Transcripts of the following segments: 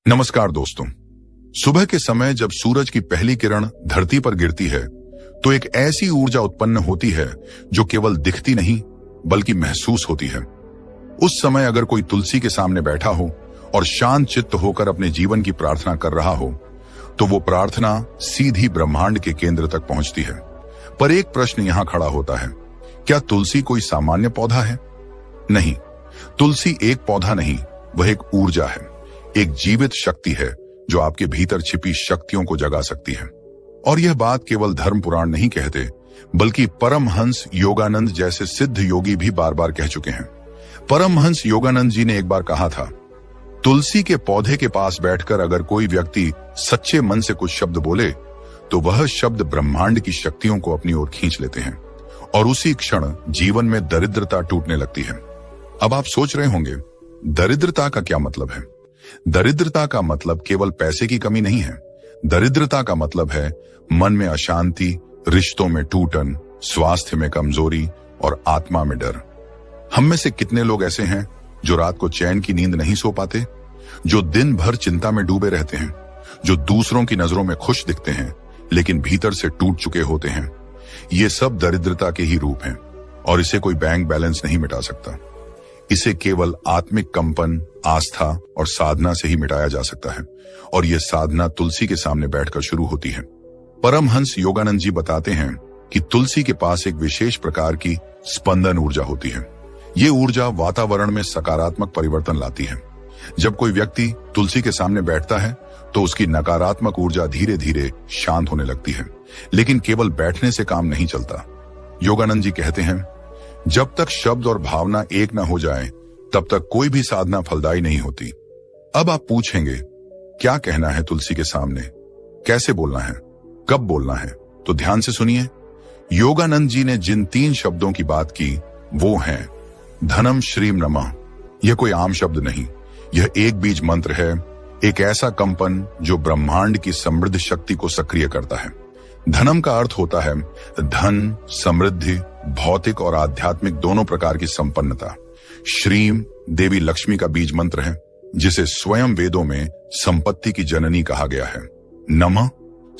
नमस्कार दोस्तों। सुबह के समय जब सूरज की पहली किरण धरती पर गिरती है तो एक ऐसी ऊर्जा उत्पन्न होती है जो केवल दिखती नहीं बल्कि महसूस होती है। उस समय अगर कोई तुलसी के सामने बैठा हो और शांत चित्त होकर अपने जीवन की प्रार्थना कर रहा हो तो वो प्रार्थना सीधी ब्रह्मांड के केंद्र तक पहुंचती है। पर एक प्रश्न यहां खड़ा होता है, क्या तुलसी कोई सामान्य पौधा है? नहीं, तुलसी एक पौधा नहीं, वह एक ऊर्जा है, एक जीवित शक्ति है जो आपके भीतर छिपी शक्तियों को जगा सकती है। और यह बात केवल धर्म पुराण नहीं कहते, बल्कि परमहंस योगानंद जैसे सिद्ध योगी भी बार बार कह चुके हैं। परमहंस योगानंद जी ने एक बार कहा था, तुलसी के पौधे के पास बैठकर अगर कोई व्यक्ति सच्चे मन से कुछ शब्द बोले तो वह शब्द ब्रह्मांड की शक्तियों को अपनी ओर खींच लेते हैं और उसी क्षण जीवन में दरिद्रता टूटने लगती है। अब आप सोच रहे होंगे, दरिद्रता का क्या मतलब है? दरिद्रता का मतलब केवल पैसे की कमी नहीं है। दरिद्रता का मतलब है मन में अशांति, रिश्तों में टूटन, स्वास्थ्य में कमजोरी और आत्मा में डर। हम में से कितने लोग ऐसे हैं जो रात को चैन की नींद नहीं सो पाते, जो दिन भर चिंता में डूबे रहते हैं, जो दूसरों की नजरों में खुश दिखते हैं लेकिन भीतर से टूट चुके होते हैं। ये सब दरिद्रता के ही रूप हैं और इसे कोई बैंक बैलेंस नहीं मिटा सकता। इसे केवल आत्मिक कंपन, आस्था और साधना से ही मिटाया जा सकता है और यह साधना तुलसी के सामने बैठकर शुरू होती है। परमहंस योगानंद जी बताते हैं कि तुलसी के पास एक विशेष प्रकार की स्पंदन ऊर्जा होती है। ये ऊर्जा वातावरण में सकारात्मक परिवर्तन लाती है। जब कोई व्यक्ति तुलसी के सामने बैठता है तो उसकी नकारात्मक ऊर्जा धीरे धीरे शांत होने लगती है। लेकिन केवल बैठने से काम नहीं चलता। योगानंद जी कहते हैं, जब तक शब्द और भावना एक न हो जाए तब तक कोई भी साधना फलदायी नहीं होती। अब आप पूछेंगे, क्या कहना है तुलसी के सामने? कैसे बोलना है? कब बोलना है? तो ध्यान से सुनिए। योगानंद जी ने जिन 3 शब्दों की बात की वो हैं धनम श्रीम नमः। यह कोई आम शब्द नहीं, यह एक बीज मंत्र है, एक ऐसा कंपन जो ब्रह्मांड की समृद्ध शक्ति को सक्रिय करता है। धनम का अर्थ होता है धन, समृद्धि, भौतिक और आध्यात्मिक दोनों प्रकार की संपन्नता। श्रीम देवी लक्ष्मी का बीज मंत्र है जिसे स्वयं वेदों में संपत्ति की जननी कहा गया है। नमः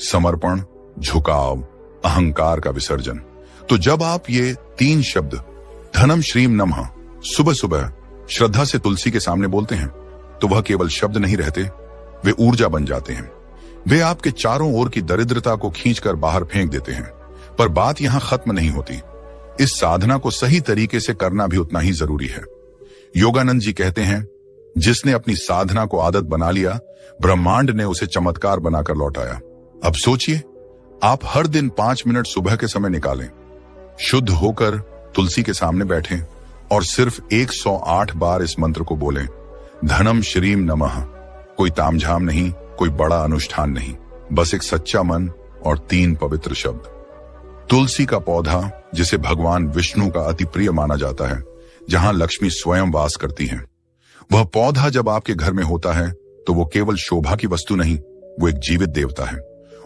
समर्पण, झुकाव, अहंकार का विसर्जन। तो जब आप ये 3 शब्द धनम श्रीम नमः सुबह सुबह श्रद्धा से तुलसी के सामने बोलते हैं तो वह केवल शब्द नहीं रहते, वे ऊर्जा बन जाते हैं। वे आपके चारों ओर की दरिद्रता को खींचकर बाहर फेंक देते हैं। पर बात यहां खत्म नहीं होती। इस साधना को सही तरीके से करना भी उतना ही जरूरी है। योगानंद जी कहते हैं, जिसने अपनी साधना को आदत बना लिया, ब्रह्मांड ने उसे चमत्कार बनाकर लौटाया। अब सोचिए, आप हर दिन 5 मिनट सुबह के समय निकालें, शुद्ध होकर तुलसी के सामने बैठें और सिर्फ 108 बार इस मंत्र को बोलें, धनम श्रीम नमः। कोई तामझाम नहीं, कोई बड़ा अनुष्ठान नहीं, बस एक सच्चा मन और 3 पवित्र शब्द। तुलसी का पौधा, जिसे भगवान विष्णु का अति प्रिय माना जाता है, जहां लक्ष्मी स्वयं वास करती हैं, वह पौधा जब आपके घर में होता है तो वो केवल शोभा की वस्तु नहीं, वो एक जीवित देवता है।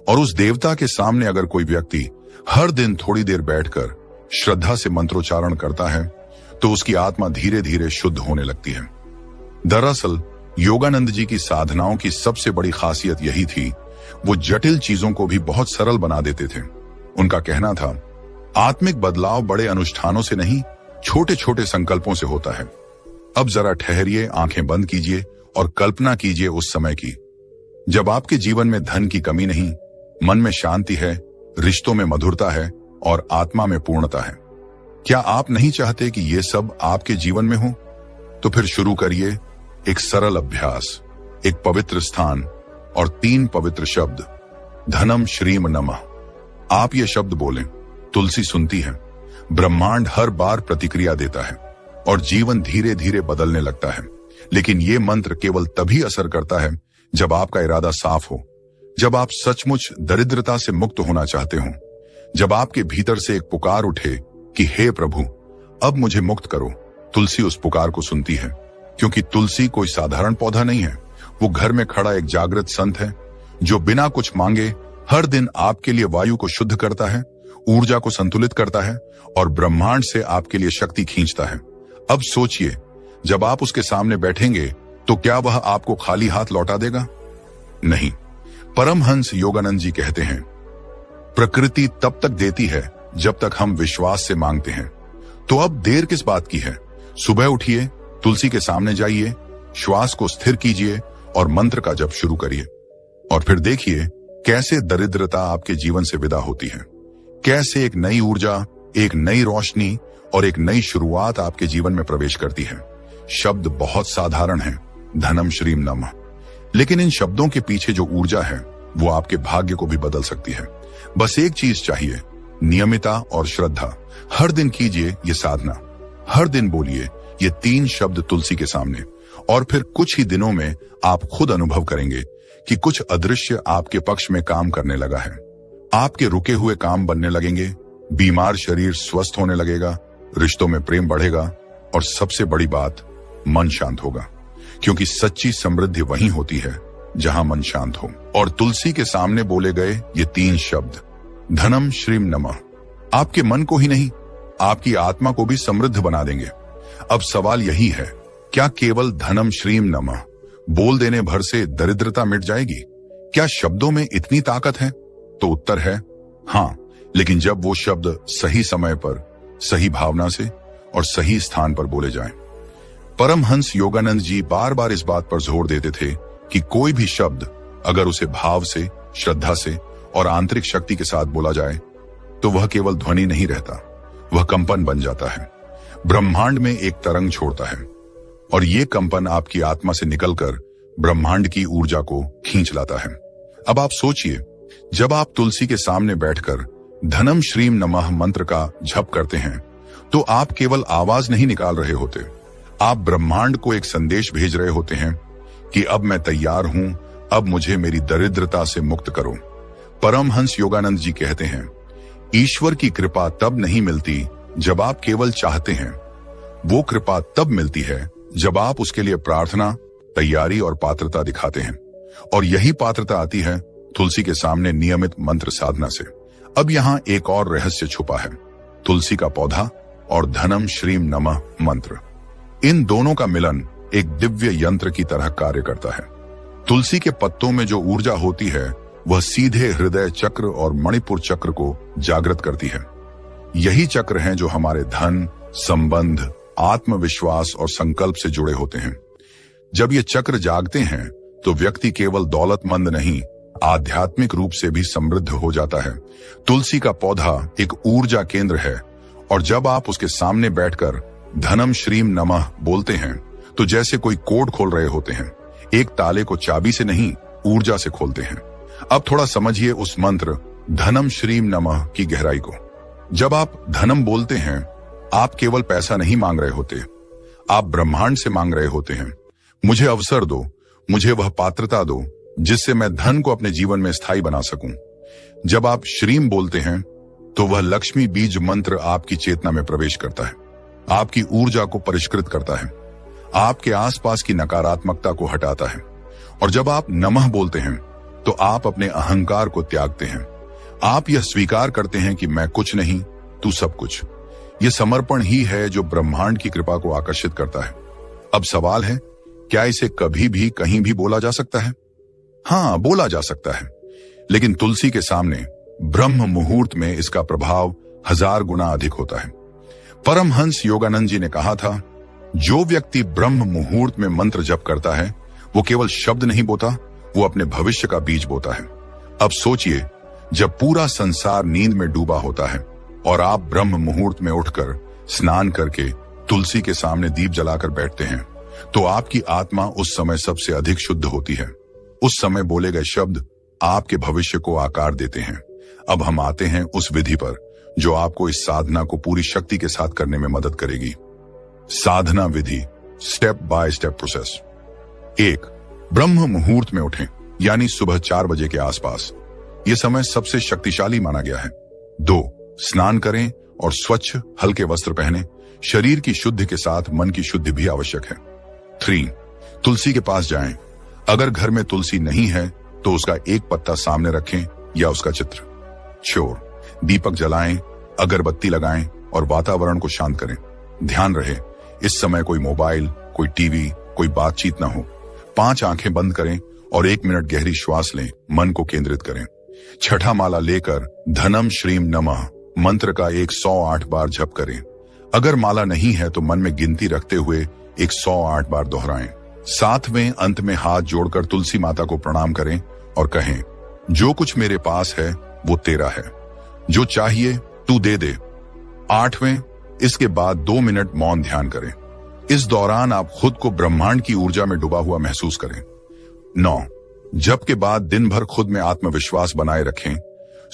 और उस देवता के सामने अगर कोई व्यक्ति हर दिन थोड़ी देर बैठकर श्रद्धा से मंत्रोच्चारण करता है तो उसकी आत्मा धीरे धीरे शुद्ध होने लगती है। दरअसल योगानंद जी की साधनाओं की सबसे बड़ी खासियत यही थी, वो जटिल चीजों को भी बहुत सरल बना देते थे। उनका कहना था, आत्मिक बदलाव बड़े अनुष्ठानों से नहीं, छोटे छोटे संकल्पों से होता है। अब जरा ठहरिए, आंखें बंद कीजिए और कल्पना कीजिए उस समय की जब आपके जीवन में धन की कमी नहीं, मन में शांति है, रिश्तों में मधुरता है और आत्मा में पूर्णता है। क्या आप नहीं चाहते कि ये सब आपके जीवन में हो? तो फिर शुरू करिए एक सरल अभ्यास, एक पवित्र स्थान और 3 पवित्र शब्द, धनम श्रीम नमः। आप ये शब्द बोलें, तुलसी सुनती है, ब्रह्मांड हर बार प्रतिक्रिया देता है और जीवन धीरे धीरे बदलने लगता है। लेकिन ये मंत्र केवल तभी असर करता है जब आपका इरादा साफ हो, जब आप सचमुच दरिद्रता से मुक्त होना चाहते हो, जब आपके भीतर से एक पुकार उठे कि हे प्रभु, अब मुझे मुक्त करो। तुलसी उस पुकार को सुनती है, क्योंकि तुलसी कोई साधारण पौधा नहीं है। वो घर में खड़ा एक जागृत संत है जो बिना कुछ मांगे हर दिन आपके लिए वायु को शुद्ध करता है, ऊर्जा को संतुलित करता है और ब्रह्मांड से आपके लिए शक्ति खींचता है। अब सोचिए, जब आप उसके सामने बैठेंगे तो क्या वह आपको खाली हाथ लौटा देगा? नहीं। परमहंस योगानंद जी कहते हैं, प्रकृति तब तक देती है जब तक हम विश्वास से मांगते हैं। तो अब देर किस बात की है? सुबह उठिए, तुलसी के सामने जाइए, श्वास को स्थिर कीजिए और मंत्र का जप शुरू करिए। और फिर देखिए कैसे दरिद्रता आपके जीवन से विदा होती है, कैसे एक नई ऊर्जा, एक नई रोशनी और एक नई शुरुआत आपके जीवन में प्रवेश करती है। शब्द बहुत साधारण है, धनम श्रीम नमः, लेकिन इन शब्दों के पीछे जो ऊर्जा है वो आपके भाग्य को भी बदल सकती है। बस एक चीज चाहिए, नियमितता और श्रद्धा। हर दिन कीजिए ये साधना, हर दिन बोलिए ये 3 शब्द तुलसी के सामने, और फिर कुछ ही दिनों में आप खुद अनुभव करेंगे कि कुछ अदृश्य आपके पक्ष में काम करने लगा है। आपके रुके हुए काम बनने लगेंगे, बीमार शरीर स्वस्थ होने लगेगा, रिश्तों में प्रेम बढ़ेगा और सबसे बड़ी बात, मन शांत होगा। क्योंकि सच्ची समृद्धि वहीं होती है जहां मन शांत हो। और तुलसी के सामने बोले गए ये 3 शब्द, धनम श्रीम नमः, आपके मन को ही नहीं, आपकी आत्मा को भी समृद्ध बना देंगे। अब सवाल यही है, क्या केवल धनम श्रीम नमः बोल देने भर से दरिद्रता मिट जाएगी? क्या शब्दों में इतनी ताकत है? तो उत्तर है हां, लेकिन जब वो शब्द सही समय पर, सही भावना से और सही स्थान पर बोले जाएं। परमहंस योगानंद जी बार बार इस बात पर जोर देते थे कि कोई भी शब्द अगर उसे भाव से, श्रद्धा से और आंतरिक शक्ति के साथ बोला जाए तो वह केवल ध्वनि नहीं रहता, वह कंपन बन जाता है, ब्रह्मांड में एक तरंग छोड़ता है और ये कंपन आपकी आत्मा से निकलकर ब्रह्मांड की ऊर्जा को खींच लाता है। अब आप सोचिए, जब आप तुलसी के सामने बैठकर धनम श्रीम नमः मंत्र का जप करते हैं तो आप केवल आवाज नहीं निकाल रहे होते, आप ब्रह्मांड को एक संदेश भेज रहे होते हैं कि अब मैं तैयार हूं, अब मुझे मेरी दरिद्रता से मुक्त करो। परमहंस योगानंद जी कहते हैं, ईश्वर की कृपा तब नहीं मिलती जब आप केवल चाहते हैं, वो कृपा तब मिलती है जब आप उसके लिए प्रार्थना, तैयारी और पात्रता दिखाते हैं। और यही पात्रता आती है तुलसी के सामने नियमित मंत्र साधना से। अब यहाँ एक और रहस्य छुपा है, तुलसी का पौधा और धनम श्रीम नमः मंत्र, इन दोनों का मिलन एक दिव्य यंत्र की तरह कार्य करता है। तुलसी के पत्तों में जो ऊर्जा होती है वह सीधे हृदय चक्र और मणिपुर चक्र को जागृत करती है। यही चक्र हैं जो हमारे धन, संबंध, आत्मविश्वास और संकल्प से जुड़े होते हैं। जब ये चक्र जागते हैं तो व्यक्ति केवल दौलतमंद नहीं, आध्यात्मिक रूप से भी समृद्ध हो जाता है। तुलसी का पौधा एक ऊर्जा केंद्र है और जब आप उसके सामने बैठकर धनम श्रीम नमः बोलते हैं तो जैसे कोई कोड खोल रहे होते हैं, एक ताले को चाबी से नहीं, ऊर्जा से खोलते हैं। अब थोड़ा समझिए उस मंत्र धनम श्रीम नमः की गहराई को। जब आप धनम बोलते हैं, आप केवल पैसा नहीं मांग रहे होते, आप ब्रह्मांड से मांग रहे होते हैं, मुझे अवसर दो, मुझे वह पात्रता दो जिससे मैं धन को अपने जीवन में स्थायी बना सकूं। जब आप श्रीम बोलते हैं तो वह लक्ष्मी बीज मंत्र आपकी चेतना में प्रवेश करता है, आपकी ऊर्जा को परिष्कृत करता है, आपके आसपास की नकारात्मकता को हटाता है। और जब आप नमः बोलते हैं तो आप अपने अहंकार को त्यागते हैं, आप यह स्वीकार करते हैं कि मैं कुछ नहीं, तू सब कुछ। यह समर्पण ही है जो ब्रह्मांड की कृपा को आकर्षित करता है। अब सवाल है, क्या इसे कभी भी कहीं भी बोला जा सकता है? हाँ, बोला जा सकता है, लेकिन तुलसी के सामने ब्रह्म मुहूर्त में इसका प्रभाव 1000 गुना अधिक होता है। परमहंस योगानंद जी ने कहा था, जो व्यक्ति ब्रह्म मुहूर्त में मंत्र जप करता है वो केवल शब्द नहीं बोता, वो अपने भविष्य का बीज बोता है। अब सोचिए, जब पूरा संसार नींद में डूबा होता है और आप ब्रह्म मुहूर्त में उठकर स्नान करके तुलसी के सामने दीप जलाकर बैठते हैं तो आपकी आत्मा उस समय सबसे अधिक शुद्ध होती है। उस समय बोले गए शब्द आपके भविष्य को आकार देते हैं। अब हम आते हैं उस विधि पर जो आपको इस साधना को पूरी शक्ति के साथ करने में मदद करेगी। साधना विधि, स्टेप बाय स्टेप प्रोसेस। 1. ब्रह्म मुहूर्त में उठें, यानी सुबह 4 बजे के आसपास। यह समय सबसे शक्तिशाली माना गया है। 2. स्नान करें और स्वच्छ हल्के वस्त्र पहने। शरीर की शुद्धि के साथ मन की शुद्धि भी आवश्यक है। 3. तुलसी के पास जाएं। अगर घर में तुलसी नहीं है तो उसका एक पत्ता सामने रखें या उसका चित्र। 4. दीपक जलाएं, अगरबत्ती लगाएं और वातावरण को शांत करें। ध्यान रहे, इस समय कोई मोबाइल, कोई टीवी, कोई बातचीत ना हो। 5 आंखें बंद करें और 1 मिनट गहरी श्वास लें, मन को केंद्रित करें। छठा माला लेकर धनम श्रीम नमः मंत्र का 108 बार जप करें। अगर माला नहीं है तो मन में गिनती रखते हुए 108 बार दोहराएं। 7वें अंत में हाथ जोड़कर तुलसी माता को प्रणाम करें और कहें, जो कुछ मेरे पास है वो तेरा है, जो चाहिए तू दे दे। 8वें, इसके बाद 2 मिनट मौन ध्यान करें। इस दौरान आप खुद को ब्रह्मांड की ऊर्जा में डूबा हुआ महसूस करें। 9, जप के बाद दिन भर खुद में आत्मविश्वास बनाए रखें।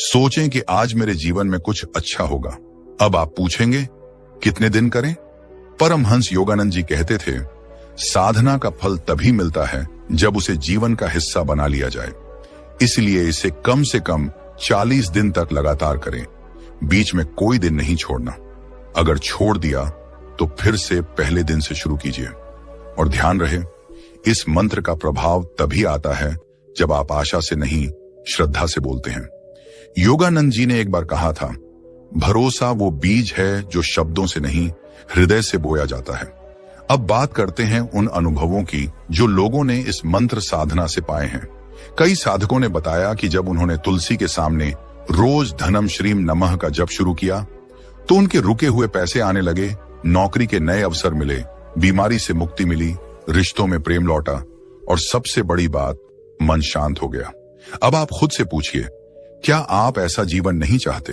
सोचें कि आज मेरे जीवन में कुछ अच्छा होगा। अब आप पूछेंगे, कितने दिन करें? परमहंस योगानंद जी कहते थे, साधना का फल तभी मिलता है जब उसे जीवन का हिस्सा बना लिया जाए। इसलिए इसे कम से कम 40 दिन तक लगातार करें। बीच में कोई दिन नहीं छोड़ना। अगर छोड़ दिया तो फिर से पहले दिन से शुरू कीजिए। और ध्यान रहे, इस मंत्र का प्रभाव तभी आता है जब आप आशा से नहीं, श्रद्धा से बोलते हैं। योगानंद जी ने एक बार कहा था, भरोसा वो बीज है जो शब्दों से नहीं, हृदय से बोया जाता है। अब बात करते हैं उन अनुभवों की जो लोगों ने इस मंत्र साधना से पाए हैं। कई साधकों ने बताया कि जब उन्होंने तुलसी के सामने रोज धनम श्रीम नमः का जप शुरू किया तो उनके रुके हुए पैसे आने लगे, नौकरी के नए अवसर मिले, बीमारी से मुक्ति मिली, रिश्तों में प्रेम लौटा और सबसे बड़ी बात, मन शांत हो गया। अब आप खुद से पूछिए, क्या आप ऐसा जीवन नहीं चाहते?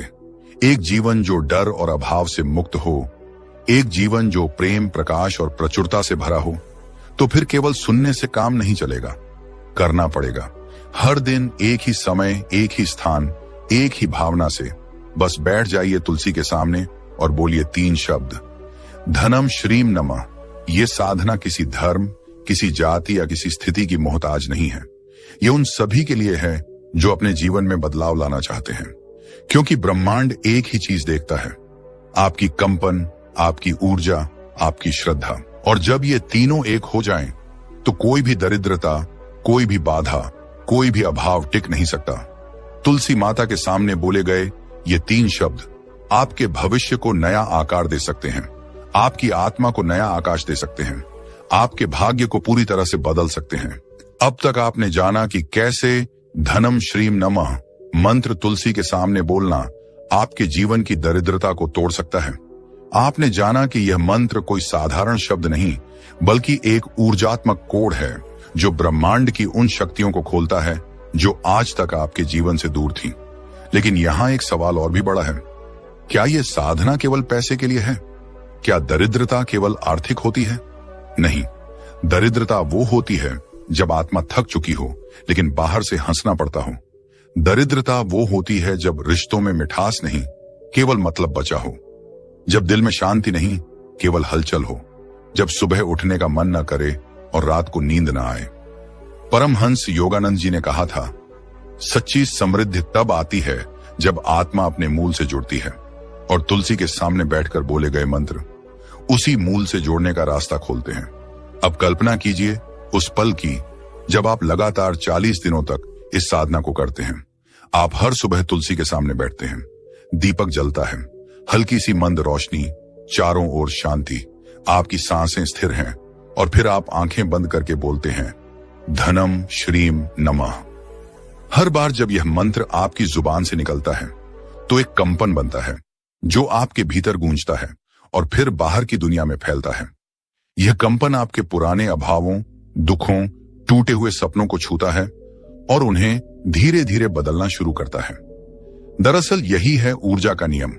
एक जीवन जो डर और अभाव से मुक्त हो, एक जीवन जो प्रेम, प्रकाश और प्रचुरता से भरा हो। तो फिर केवल सुनने से काम नहीं चलेगा, करना पड़ेगा। हर दिन एक ही समय, एक ही स्थान, एक ही भावना से बस बैठ जाइए तुलसी के सामने और बोलिए 3 शब्द, धनम श्रीम नमः। ये साधना किसी धर्म, किसी जाति या किसी स्थिति की मोहताज नहीं है। ये उन सभी के लिए है जो अपने जीवन में बदलाव लाना चाहते हैं, क्योंकि ब्रह्मांड एक ही चीज देखता है, आपकी कंपन, आपकी ऊर्जा, आपकी श्रद्धा। और जब ये तीनों एक हो जाएं, तो कोई भी दरिद्रता, कोई भी बाधा, कोई भी अभाव टिक नहीं सकता। तुलसी माता के सामने बोले गए ये 3 शब्द आपके भविष्य को नया आकार दे सकते हैं, आपकी आत्मा को नया आकाश दे सकते हैं, आपके भाग्य को पूरी तरह से बदल सकते हैं। अब तक आपने जाना कि कैसे धनम श्रीम नमः मंत्र तुलसी के सामने बोलना आपके जीवन की दरिद्रता को तोड़ सकता है। आपने जाना कि यह मंत्र कोई साधारण शब्द नहीं, बल्कि एक ऊर्जात्मक कोड है जो ब्रह्मांड की उन शक्तियों को खोलता है जो आज तक आपके जीवन से दूर थी। लेकिन यहाँ एक सवाल और भी बड़ा है, क्या यह साधना केवल पैसे के लिए है? क्या दरिद्रता केवल आर्थिक होती है? नहीं, दरिद्रता वो होती है जब आत्मा थक चुकी हो लेकिन बाहर से हंसना पड़ता हो। दरिद्रता वो होती है जब रिश्तों में मिठास नहीं, केवल मतलब बचा हो, जब दिल में शांति नहीं, केवल हलचल हो, जब सुबह उठने का मन न करे और रात को नींद न आए। परमहंस योगानंद जी ने कहा था, सच्ची समृद्धि तब आती है जब आत्मा अपने मूल से जुड़ती है। और तुलसी के सामने बैठकर बोले गए मंत्र उसी मूल से जोड़ने का रास्ता खोलते हैं। अब कल्पना कीजिए उस पल की जब आप लगातार 40 दिनों तक इस साधना को करते हैं। आप हर सुबह तुलसी के सामने बैठते हैं, दीपक जलता है, हल्की सी मंद रोशनी, चारों ओर शांति, आपकी सांसें स्थिर हैं और फिर आप आंखें बंद करके बोलते हैं, धनम श्रीम नमः। हर बार जब यह मंत्र आपकी जुबान से निकलता है तो एक कंपन बनता है जो आपके भीतर गूंजता है और फिर बाहर की दुनिया में फैलता है। यह कंपन आपके पुराने अभावों, दुखों, टूटे हुए सपनों को छूता है और उन्हें धीरे धीरे बदलना शुरू करता है। दरअसल यही है ऊर्जा का नियम।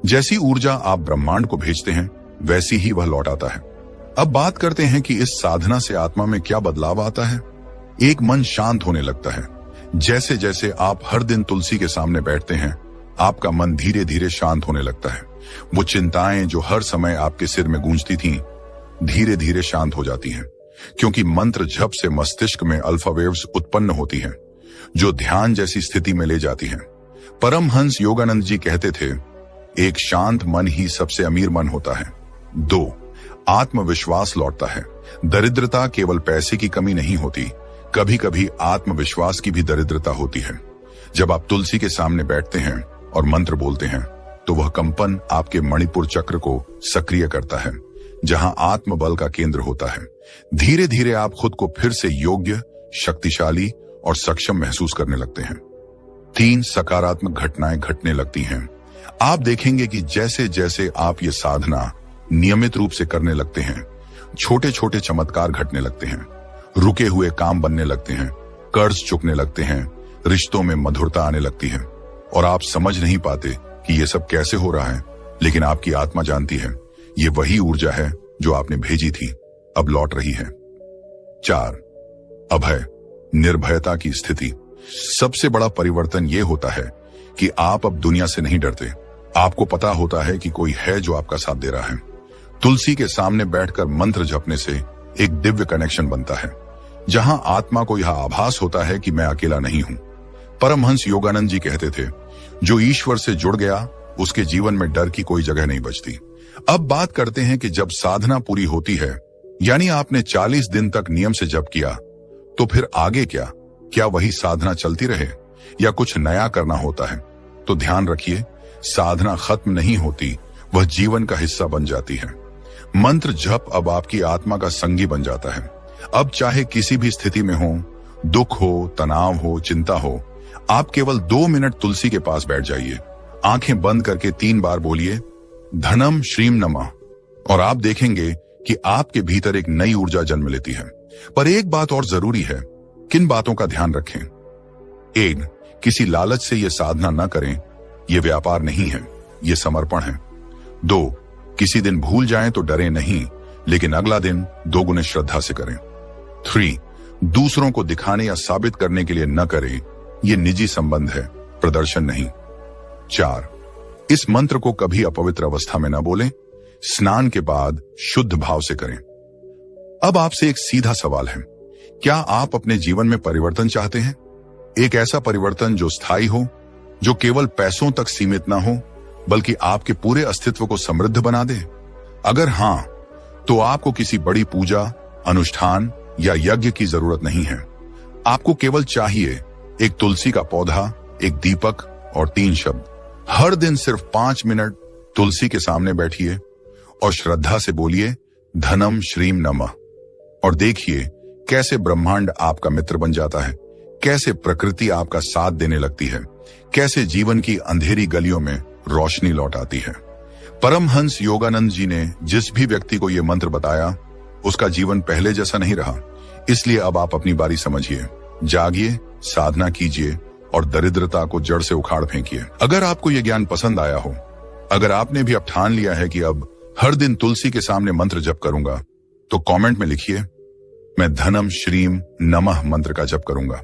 जैसी ऊर्जा आप ब्रह्मांड को भेजते हैं वैसी ही वह लौट आता है। अब बात करते हैं कि इस साधना से आत्मा में क्या बदलाव आता है। एक मन शांत होने लगता है। जैसे जैसे आप हर दिन तुलसी के सामने बैठते हैं, आपका मन धीरे धीरे शांत होने लगता है। वो चिंताएं जो हर समय आपके सिर में गूंजती थीं, धीरे धीरे शांत हो जाती हैं, क्योंकि मंत्र जप से मस्तिष्क में अल्फा वेव्स उत्पन्न होती हैं, जो ध्यान जैसी स्थिति में ले जाती हैं। परमहंस योगानंद जी कहते थे, एक शांत मन ही सबसे अमीर मन होता है। 2, आत्मविश्वास लौटता है। दरिद्रता केवल पैसे की कमी नहीं होती, कभी कभी आत्मविश्वास की भी दरिद्रता होती है। जब आप तुलसी के सामने बैठते हैं और मंत्र बोलते हैं तो वह कंपन आपके मणिपुर चक्र को सक्रिय करता है, जहां आत्मबल का केंद्र होता है। धीरे धीरे आप खुद को फिर से योग्य, शक्तिशाली और सक्षम महसूस करने लगते हैं। 3 सकारात्मक घटनाएं घटने लगती हैं। आप देखेंगे कि जैसे जैसे आप ये साधना नियमित रूप से करने लगते हैं, छोटे छोटे चमत्कार घटने लगते हैं। रुके हुए काम बनने लगते हैं, कर्ज चुकने लगते हैं, रिश्तों में मधुरता आने लगती है और आप समझ नहीं पाते कि ये सब कैसे हो रहा है, लेकिन आपकी आत्मा जानती है ये वही ऊर्जा है जो आपने भेजी थी, अब लौट रही है। 4 अभय, निर्भयता की स्थिति। सबसे बड़ा परिवर्तन यह होता है कि आप अब दुनिया से नहीं डरते। आपको पता होता है कि कोई है जो आपका साथ दे रहा है। तुलसी के सामने बैठकर मंत्र जपने से एक दिव्य कनेक्शन बनता है, जहां आत्मा को यह आभास होता है कि मैं अकेला नहीं हूं। परमहंस योगानंद जी कहते थे, जो ईश्वर से जुड़ गया उसके जीवन में डर की कोई जगह नहीं बचती। अब बात करते हैं कि जब साधना पूरी होती है, यानी आपने 40 दिन तक नियम से जप किया, तो फिर आगे क्या? क्या वही साधना चलती रहे या कुछ नया करना होता है? तो ध्यान रखिए, साधना खत्म नहीं होती, वह जीवन का हिस्सा बन जाती है। मंत्र जप अब आपकी आत्मा का संगी बन जाता है। अब चाहे किसी भी स्थिति में हो, दुख हो, तनाव हो, चिंता हो, आप केवल 2 मिनट तुलसी के पास बैठ जाइए, आंखें बंद करके 3 बार बोलिए धनम श्रीम नमः, और आप देखेंगे कि आपके भीतर एक नई ऊर्जा जन्म लेती है। पर एक बात और जरूरी है, किन बातों का ध्यान रखें? 1, किसी लालच से यह साधना न करें, यह व्यापार नहीं है, यह समर्पण है। 2, किसी दिन भूल जाएं तो डरे नहीं, लेकिन अगला दिन 2 गुने श्रद्धा से करें। 3, दूसरों को दिखाने या साबित करने के लिए न करें, यह निजी संबंध है, प्रदर्शन नहीं। 4, इस मंत्र को कभी अपवित्र अवस्था में न बोलें, स्नान के बाद शुद्ध भाव से करें। अब आपसे एक सीधा सवाल है, क्या आप अपने जीवन में परिवर्तन चाहते हैं? एक ऐसा परिवर्तन जो स्थायी हो, जो केवल पैसों तक सीमित ना हो, बल्कि आपके पूरे अस्तित्व को समृद्ध बना दे? अगर हां, तो आपको किसी बड़ी पूजा, अनुष्ठान या यज्ञ की जरूरत नहीं है। आपको केवल चाहिए एक तुलसी का पौधा, एक दीपक और 3 शब्द। हर दिन सिर्फ 5 मिनट तुलसी के सामने बैठिए और श्रद्धा से बोलिए धनम श्रीम नमः, और देखिए कैसे ब्रह्मांड आपका मित्र बन जाता है, कैसे प्रकृति आपका साथ देने लगती है, कैसे जीवन की अंधेरी गलियों में रोशनी लौट आती है। परमहंस योगानंद जी ने जिस भी व्यक्ति को यह मंत्र बताया, उसका जीवन पहले जैसा नहीं रहा। इसलिए अब आप अपनी बारी समझिए, जागिए, साधना कीजिए और दरिद्रता को जड़ से उखाड़ फेंकिए। अगर आपको यह ज्ञान पसंद आया हो, अगर आपने भी अब ठान लिया है कि अब हर दिन तुलसी के सामने मंत्र जप करूंगा, तो कमेंट में लिखिए, मैं धनम श्रीम नमः मंत्र का जप करूंगा।